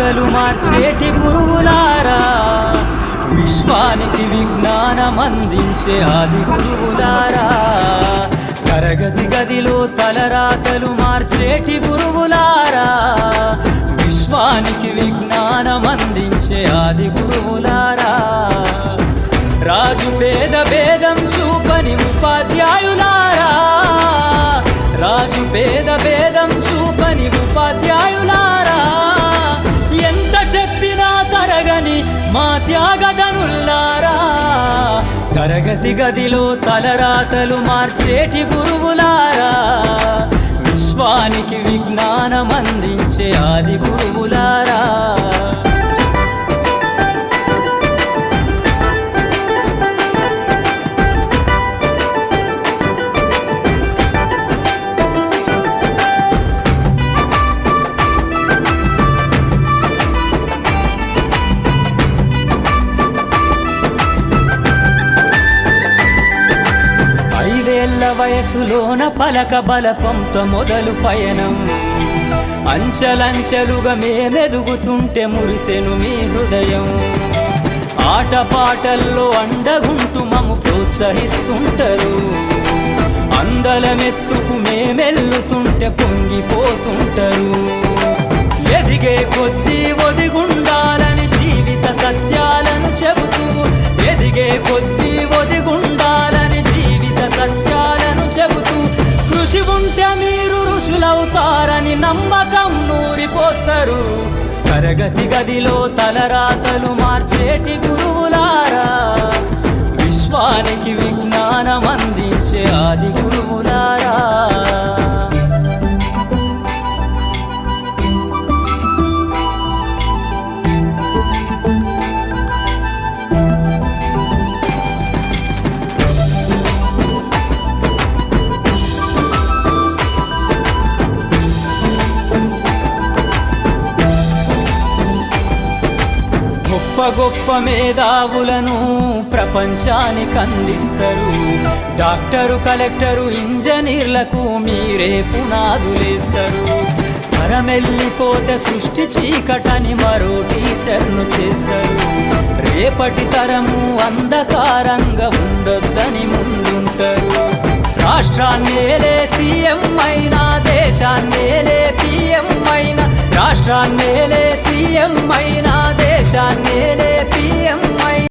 తలరాతలు మార్చేటి గురువులారా, విశ్వానికి విజ్ఞానం అందించే ఆది గురువులారా, తరగతి గదిలో తలరాతలు మార్చేటి గురువులారా, విశ్వానికి విజ్ఞానం అందించే ఆది గురువులారా, రాజు పేద భేదం చూపని ఉపాధ్యాయులారా, రాజు పేద భేదం చూపని ఉపాధ్యాయులారా, ఎంత చెప్పినా తరగని మా త్యాగధనుల్లారా, తరగతి గదిలో తలరాతలు మార్చేటి గురువులారా, విశ్వానికి విజ్ఞానం అందించే ఆది గురువులారా. వయసులోన పలక బలపంతో మొదలు పయనం, అంచలంచెలుగా మేమెదుగుతుంటే మురిసెను మీ హృదయం, ఆటపాటల్లో అండగుంటూ మమ్ము ప్రోత్సహిస్తుంటారు, అందలమెత్తుకు మేమెల్లుతుంటే పొంగిపోతుంటారు, ఎదిగే కొద్దీ ఒదిగుండాలని జీవిత సత్యాలను చెబుతూ, ఎదిగే కొద్దీ ఒదిగుండాలని జీవిత సత్యాలను చెబుతూ, కృషి ఉంటే మీరు ఋషులవుతారని నమ్మకం నూరిపోస్తారు, తరగతి గదిలో తలరాతలు మార్చేటి గురువులారా, విశ్వానికి విజ్ఞానం అందించే ఆది గురువులారా. గొప్ప గొప్ప మేధావులను ప్రపంచానికి అందిస్తారు, డాక్టరు కలెక్టరు ఇంజనీర్లకు మీరే పునాదులేస్తారు, తరమెల్లిపోతే సృష్టి చీకటని మరో టీచర్ను చేస్తారు, రేపటి తరము అంధకారంగా ఉండొద్దని ముందుంటారు, రాష్ట్రాన్నేలే సీఎం అయినా, దేశాన్నేలే పిఎం అయినా, రాష్ట్రాన్నేలే సీఎం అయినా, దేశాన్నేలే పిఎం